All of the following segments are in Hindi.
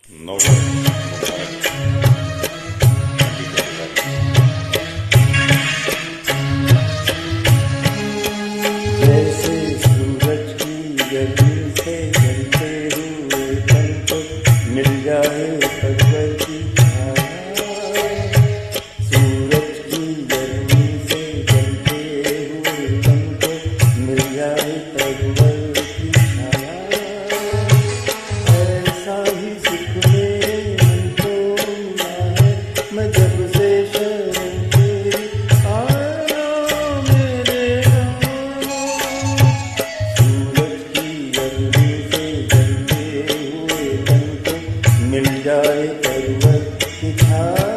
जैसे सूरज की गर्मी से जलते हुए तन को मिल जाए परवर की छाया, सूरज की गर्मी से जलते हुए तन को मिल जाए परवर की छाया, ऐसा ही सुख मेरे मन को मिला है। मैं जब से शरण तेरी आया मेरे सूरज की गर्मी से जलते हुए तन को मिल जाए परवर की छाया।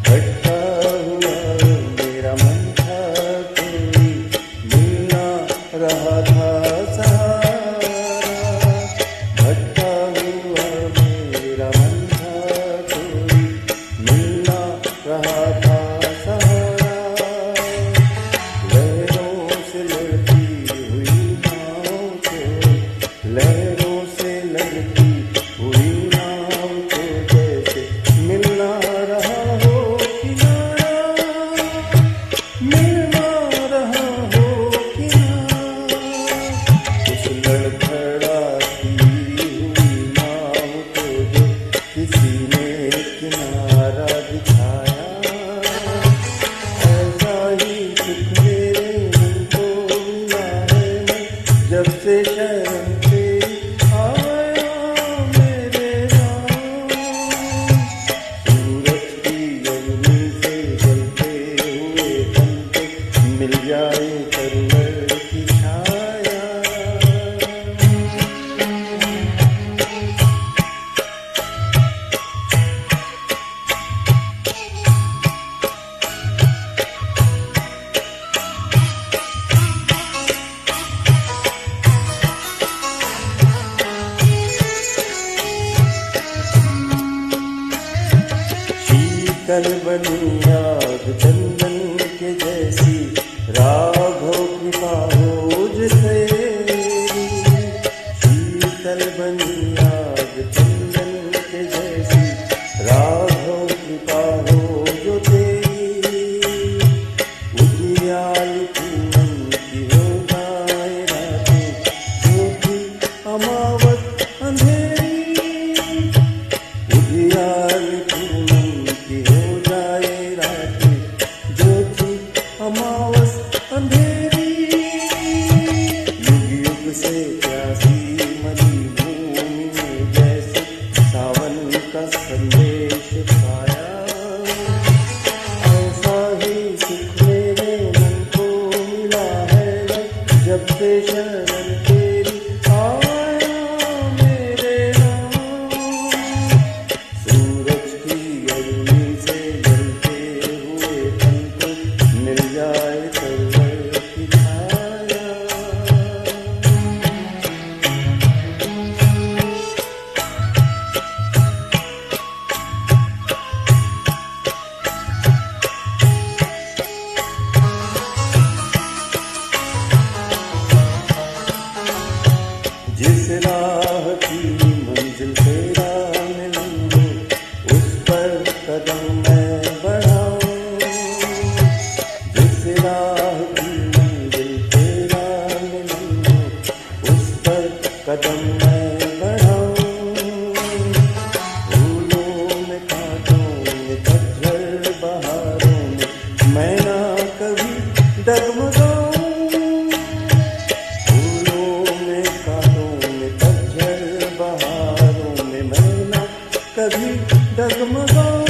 भटका हुआ मेरा मन था, कोई मिलना रहा था सहारा। भटका हुआ मेरा मन था, कोई मिलना रहा था सहारा। लहरों से लड़ती हुई नाव को, लहरों से लड़ती हुई नाव को जैसे मिलना रहा हो किनारा, मिलना रहा हो किनारा। उस लड़खड़ाती हुई नाव को जो किसी ने किनारा दिखाया, ऐसा ही सुख मेरे मन को मिला है। मैं जब से शरण तेरी आया मेरे राम, सूरज की गर्मी से जलते हुए तन को मिल जाए परवर की छाया। शीतल बनी आग चंदन के जैसी, राघव कृपा हो जिसे। शीतल बनी आग चंदन के जैसी, राघव कृपा हो जो तेरी। उजियाल पूनम की हो जाए रातें, ज्योति अमावस अंधेरी। उजियाल पूनम की हो जाए रातें, ज्योति अमावस अंधेरी। युग युग से प्यासी मरी भूमि में जैसे सावन का संदेश पाया, ऐसा ही सुख मेरे मन को मिला है। जब से शरण तेरी आया मेरे राम, सूरज की गर्मी से जलते हुए तन को मिल जाए परवर की छाया। जिस राह की मंजिल तेरा मिलन हो, उस पर कदम मैं बढ़ाऊं। जिस राह की मंजिल तेरा मिलन हो, उस पर कदम मैं बढ़ाऊं। फूलों में कांटों में पतझड़ बहारों में मैं ना कभी डगमगाऊं। फूलों में कांटों में पतझड़ बहारों में मैं ना कभी डगमगाऊं,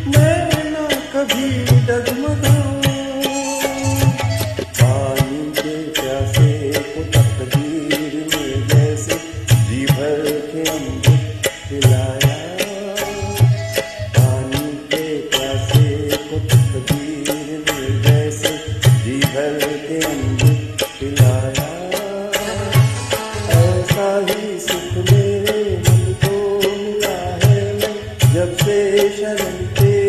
मैं ना कभी डगमगाऊं। पानी के प्यासे को तकदीर ने जैसे जी भर के अमृत पिलाया। पानी के प्यासे को तकदीर ने जैसे जी भर के अमृत पिलाया, ऐसा ही सुख मेरे मन को मिला है। मैं जब से शरण तेरी